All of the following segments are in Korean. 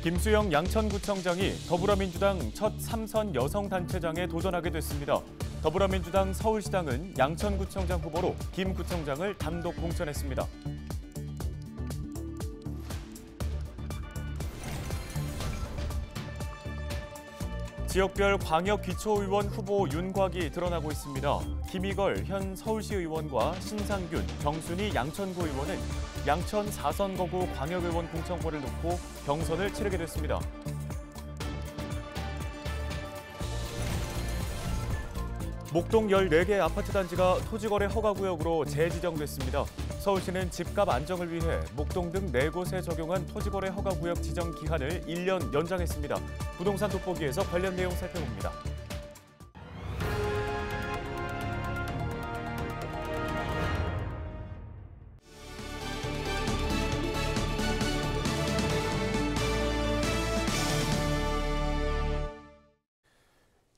김수영 양천구청장이 더불어민주당 첫 3선 여성단체장에 도전하게 됐습니다. 더불어민주당 서울시당은 양천구청장 후보로 김 구청장을 단독 공천했습니다. 지역별 광역기초의원 후보 윤곽이 드러나고 있습니다. 김희걸 현 서울시 의원과 신상균, 정순희 양천구 의원은 양천 4선거구 광역의원 공천권을 놓고 경선을 치르게 됐습니다. 목동 14개 아파트 단지가 토지거래 허가구역으로 재지정됐습니다. 서울시는 집값 안정을 위해 목동 등 4곳에 적용한 토지거래 허가구역 지정 기한을 1년 연장했습니다. 부동산 돋보기에서 관련 내용 살펴봅니다.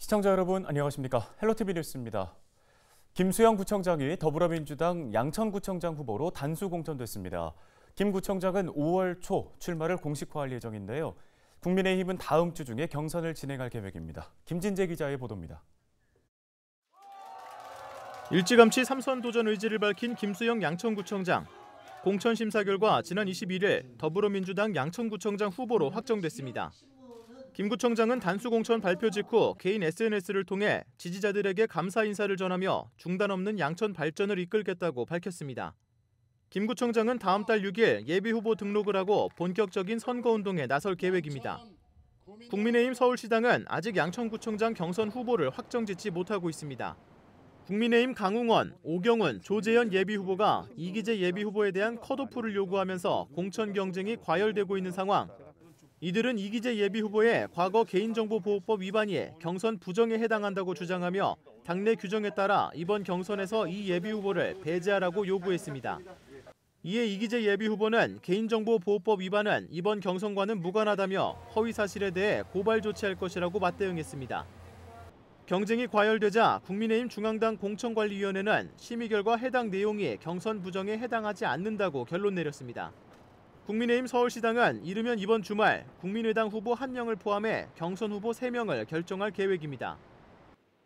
시청자 여러분 안녕하십니까? 헬로티비 뉴스입니다. 김수영 구청장이 더불어민주당 양천구청장 후보로 단수 공천됐습니다. 김 구청장은 5월 초 출마를 공식화할 예정인데요. 국민의힘은 다음 주 중에 경선을 진행할 계획입니다. 김진재 기자의 보도입니다. 일찌감치 3선 도전 의지를 밝힌 김수영 양천구청장. 공천 심사 결과 지난 21일 더불어민주당 양천구청장 후보로 확정됐습니다. 김 구청장은 단수 공천 발표 직후 개인 SNS를 통해 지지자들에게 감사 인사를 전하며 중단 없는 양천 발전을 이끌겠다고 밝혔습니다. 김 구청장은 다음 달 6일 예비후보 등록을 하고 본격적인 선거운동에 나설 계획입니다. 국민의힘 서울시당은 아직 양천구청장 경선 후보를 확정짓지 못하고 있습니다. 국민의힘 강웅원, 오경훈, 조재현 예비후보가 이기재 예비후보에 대한 컷오프를 요구하면서 공천 경쟁이 과열되고 있는 상황. 이들은 이기재 예비후보의 과거 개인정보보호법 위반이 경선 부정에 해당한다고 주장하며 당내 규정에 따라 이번 경선에서 이 예비후보를 배제하라고 요구했습니다. 이에 이기재 예비후보는 개인정보보호법 위반은 이번 경선과는 무관하다며 허위사실에 대해 고발 조치할 것이라고 맞대응했습니다. 경쟁이 과열되자 국민의힘 중앙당 공천관리위원회는 심의 결과 해당 내용이 경선 부정에 해당하지 않는다고 결론 내렸습니다. 국민의힘 서울시당은 이르면 이번 주말 국민의당 후보 1명을 포함해 경선 후보 3명을 결정할 계획입니다.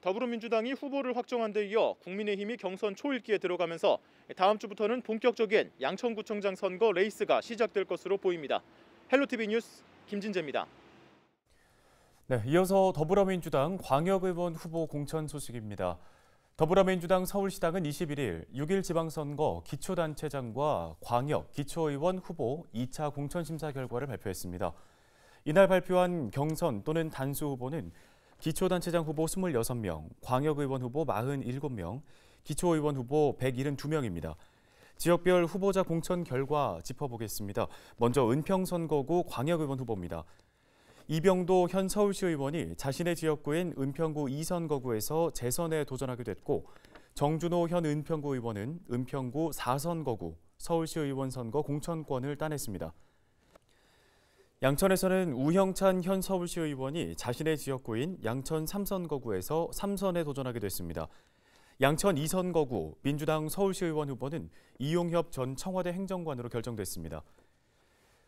더불어민주당이 후보를 확정한 데 이어 국민의힘이 경선 초읽기에 들어가면서 다음 주부터는 본격적인 양천구청장 선거 레이스가 시작될 것으로 보입니다. 헬로티비 뉴스 김진재입니다. 네, 이어서 더불어민주당 광역의원 후보 공천 소식입니다. 더불어민주당 서울시당은 21일 6.1 지방선거 기초단체장과 광역 기초의원 후보 2차 공천심사 결과를 발표했습니다. 이날 발표한 경선 또는 단수 후보는 기초단체장 후보 26명, 광역의원 후보 47명, 기초의원 후보 172명입니다. 지역별 후보자 공천 결과 짚어보겠습니다. 먼저 은평선거구 광역의원 후보입니다. 이병도 현 서울시 의원이 자신의 지역구인 은평구 2선거구에서 재선에 도전하게 됐고, 정준호 현 은평구 의원은 은평구 4선거구 서울시 의원 선거 공천권을 따냈습니다. 양천에서는 우형찬 현 서울시 의원이 자신의 지역구인 양천 3선거구에서 3선에 도전하게 됐습니다. 양천 2선거구 민주당 서울시 의원 후보는 이용협 전 청와대 행정관으로 결정됐습니다.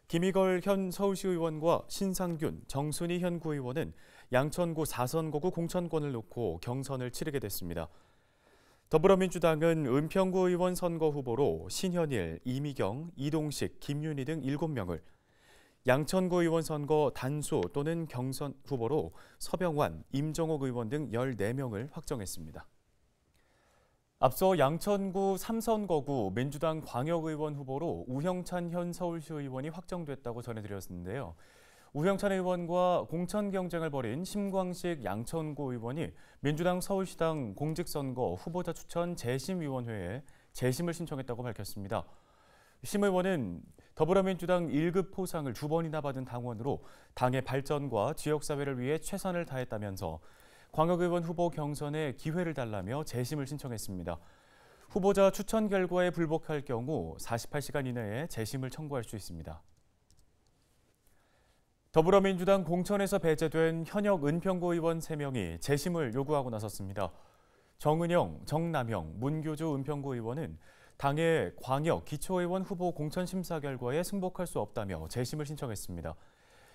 김희걸 현 서울시 의원과 신상균, 정순희 현 구의원은 양천구 4선거구 공천권을 놓고 경선을 치르게 됐습니다. 더불어민주당은 은평구 의원 선거 후보로 신현일, 이미경, 이동식, 김윤희 등 7명을, 양천구 의원 선거 단수 또는 경선 후보로 서병환, 임정옥 의원 등 14명을 확정했습니다. 앞서 양천구 3선거구 민주당 광역의원 후보로 우형찬 현 서울시 의원이 확정됐다고 전해드렸는데요. 우형찬 의원과 공천 경쟁을 벌인 심광식 양천구 의원이 민주당 서울시당 공직선거 후보자 추천 재심위원회에 재심을 신청했다고 밝혔습니다. 심 의원은 더불어민주당 1급 포상을 2번이나 받은 당원으로 당의 발전과 지역사회를 위해 최선을 다했다면서 광역의원 후보 경선에 기회를 달라며 재심을 신청했습니다. 후보자 추천 결과에 불복할 경우 48시간 이내에 재심을 청구할 수 있습니다. 더불어민주당 공천에서 배제된 현역 은평구 의원 3명이 재심을 요구하고 나섰습니다. 정은영, 정남영, 문교주 은평구 의원은 당의 광역 기초의원 후보 공천 심사 결과에 승복할 수 없다며 재심을 신청했습니다.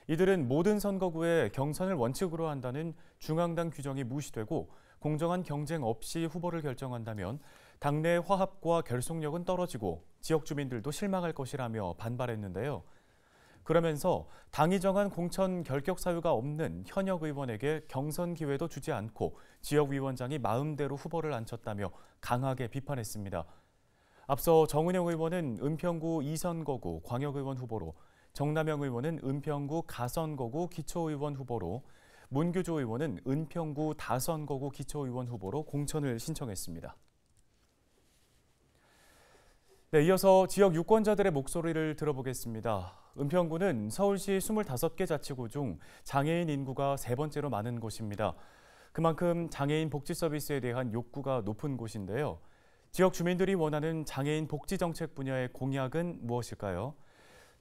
이들은 모든 선거구에 경선을 원칙으로 한다는 중앙당 규정이 무시되고 공정한 경쟁 없이 후보를 결정한다면 당내 화합과 결속력은 떨어지고 지역 주민들도 실망할 것이라며 반발했는데요. 그러면서 당이 정한 공천 결격 사유가 없는 현역 의원에게 경선 기회도 주지 않고 지역위원장이 마음대로 후보를 앉혔다며 강하게 비판했습니다. 앞서 정은영 의원은 은평구 2선거구 광역의원 후보로, 정남영 의원은 은평구 가선거구 기초의원 후보로, 문규조 의원은 은평구 다선거구 기초의원 후보로 공천을 신청했습니다. 네, 이어서 지역 유권자들의 목소리를 들어보겠습니다. 은평구는 서울시 25개 자치구 중 장애인 인구가 세 번째로 많은 곳입니다. 그만큼 장애인 복지 서비스에 대한 욕구가 높은 곳인데요. 지역 주민들이 원하는 장애인 복지 정책 분야의 공약은 무엇일까요?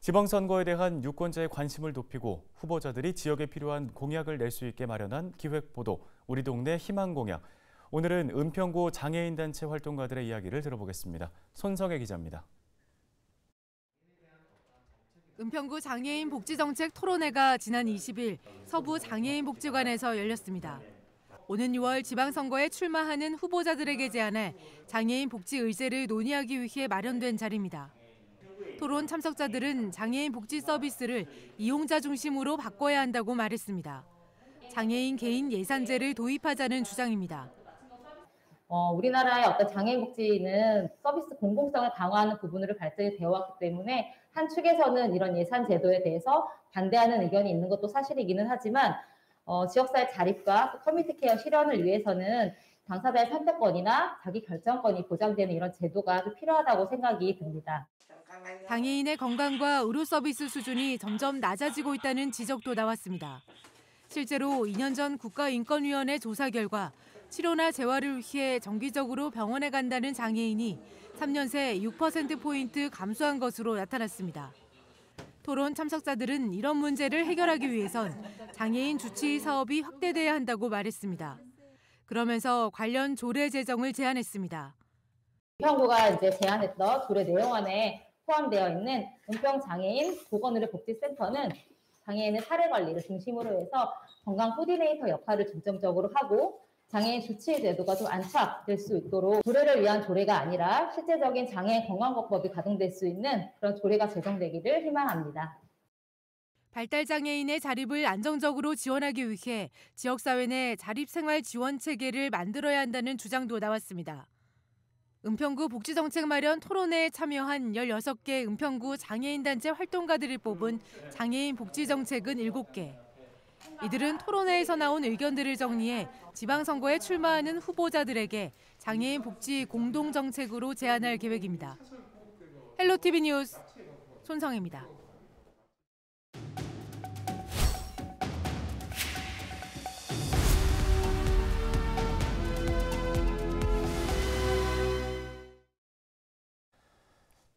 지방선거에 대한 유권자의 관심을 높이고 후보자들이 지역에 필요한 공약을 낼 수 있게 마련한 기획보도 우리 동네 희망공약. 오늘은 은평구 장애인단체 활동가들의 이야기를 들어보겠습니다. 손성애 기자입니다. 은평구 장애인 복지정책 토론회가 지난 20일 서부 장애인복지관에서 열렸습니다. 오는 6월 지방선거에 출마하는 후보자들에게 제안해 장애인 복지 의제를 논의하기 위해 마련된 자리입니다. 토론 참석자들은 장애인 복지 서비스를 이용자 중심으로 바꿔야 한다고 말했습니다. 장애인 개인 예산제를 도입하자는 주장입니다. 우리나라의 어떤 장애인 복지는 서비스 공공성을 강화하는 부분으로 발전이 되어 왔기 때문에 한 축에서는 이런 예산 제도에 대해서 반대하는 의견이 있는 것도 사실이기는 하지만 지역사회 자립과 커뮤니티 케어 실현을 위해서는 당사자의 선택권이나 자기 결정권이 보장되는 이런 제도가 필요하다고 생각이 듭니다. 장애인의 건강과 의료 서비스 수준이 점점 낮아지고 있다는 지적도 나왔습니다. 실제로 2년 전 국가인권위원회 조사 결과 치료나 재활을 위해 정기적으로 병원에 간다는 장애인이 3년 새 6%포인트 감소한 것으로 나타났습니다. 토론 참석자들은 이런 문제를 해결하기 위해선 장애인 주치 사업이 확대돼야 한다고 말했습니다. 그러면서 관련 조례 제정을 제안했습니다. 은평구가 이제 제안했던 조례 내용 안에 포함되어 있는 은평장애인 보건의료복지센터는 장애인의 사례 관리를 중심으로 해서 건강 코디네이터 역할을 중점적으로 하고 장애인 주치 제도가 좀 안착될 수 있도록 조례를 위한 조례가 아니라 실제적인 장애인 건강보건법이 가동될 수 있는 그런 조례가 제정되기를 희망합니다. 발달장애인의 자립을 안정적으로 지원하기 위해 지역사회 내 자립생활 지원 체계를 만들어야 한다는 주장도 나왔습니다. 은평구 복지정책 마련 토론회에 참여한 16개 은평구 장애인단체 활동가들을 뽑은 장애인 복지정책은 7개. 이들은 토론회에서 나온 의견들을 정리해 지방선거에 출마하는 후보자들에게 장애인 복지 공동정책으로 제안할 계획입니다. 헬로티비 뉴스 손성혜입니다.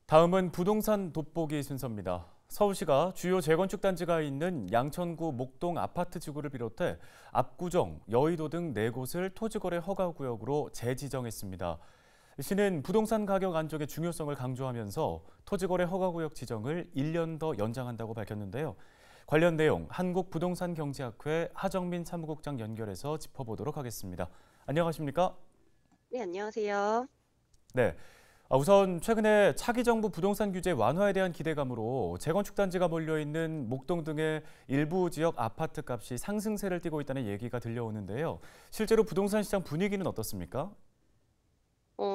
다음은 부동산 돋보기 순서입니다. 서울시가 주요 재건축 단지가 있는 양천구 목동 아파트 지구를 비롯해 압구정, 여의도 등 4곳을 토지거래 허가구역으로 재지정했습니다. 시는 부동산 가격 안정의 중요성을 강조하면서 토지거래 허가구역 지정을 1년 더 연장한다고 밝혔는데요. 관련 내용 한국부동산경제학회 하정민 사무국장 연결해서 짚어보도록 하겠습니다. 안녕하십니까? 네, 안녕하세요. 네. 우선 최근에 차기 정부 부동산 규제 완화에 대한 기대감으로 재건축 단지가 몰려있는 목동 등의 일부 지역 아파트 값이 상승세를 띠고 있다는 얘기가 들려오는데요. 실제로 부동산 시장 분위기는 어떻습니까?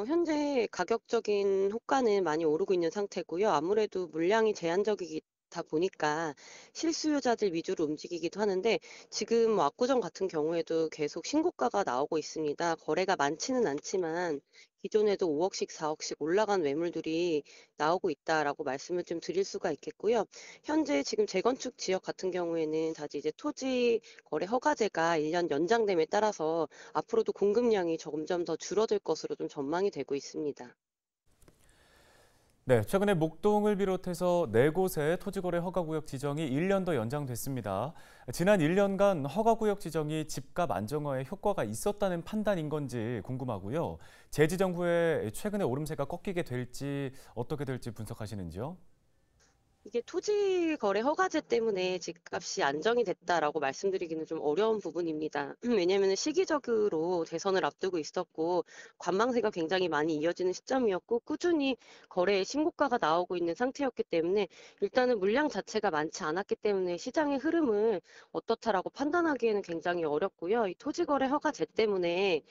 현재 가격적인 호가는 많이 오르고 있는 상태고요. 아무래도 물량이 제한적이다 보니까 실수요자들 위주로 움직이기도 하는데 지금 압구정 같은 경우에도 계속 신고가가 나오고 있습니다. 거래가 많지는 않지만 기존에도 5억씩, 4억씩 올라간 매물들이 나오고 있다라고 말씀을 좀 드릴 수가 있겠고요. 현재 지금 재건축 지역 같은 경우에는 다시 이제 토지 거래 허가제가 1년 연장됨에 따라서 앞으로도 공급량이 점점 더 줄어들 것으로 좀 전망이 되고 있습니다. 네, 최근에 목동을 비롯해서 4곳의 토지거래 허가구역 지정이 1년 더 연장됐습니다. 지난 1년간 허가구역 지정이 집값 안정화에 효과가 있었다는 판단인 건지 궁금하고요. 재지정 후에 최근의 오름세가 꺾이게 될지 어떻게 될지 분석하시는지요? 이게 토지 거래 허가제 때문에 집값이 안정이 됐다라고 말씀드리기는 좀 어려운 부분입니다. 왜냐하면 시기적으로 대선을 앞두고 있었고 관망세가 굉장히 많이 이어지는 시점이었고 꾸준히 거래의 신고가가 나오고 있는 상태였기 때문에 일단은 물량 자체가 많지 않았기 때문에 시장의 흐름을 어떻다라고 판단하기에는 굉장히 어렵고요. 이 토지 거래 허가제 때문에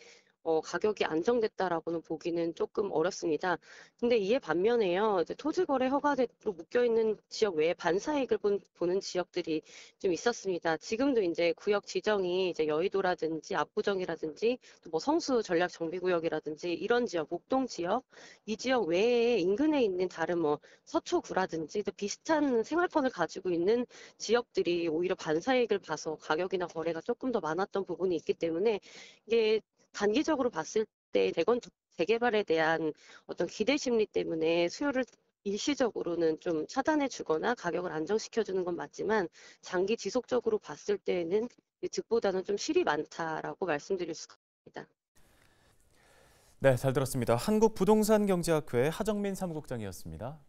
가격이 안정됐다라고는 보기는 조금 어렵습니다. 근데 이에 반면에요, 이제 토지거래 허가제로 묶여있는 지역 외에 반사이익을 보는 지역들이 좀 있었습니다. 지금도 이제 구역 지정이 이제 여의도라든지 압구정이라든지 또 뭐 성수 전략정비구역이라든지 이런 지역, 목동 지역, 이 지역 외에 인근에 있는 다른 뭐 서초구라든지 또 비슷한 생활권을 가지고 있는 지역들이 오히려 반사이익을 봐서 가격이나 거래가 조금 더 많았던 부분이 있기 때문에 이게 단기적으로 봤을 때 대건 재개발에 대한 어떤 기대 심리 때문에 수요를 일시적으로는 좀 차단해 주거나 가격을 안정시켜 주는 건 맞지만 장기 지속적으로 봤을 때에는 이 득보다는 좀 실이 많다라고 말씀드릴 수가 있습니다. 네, 잘 들었습니다. 한국부동산경제학회 하정민 사무국장이었습니다.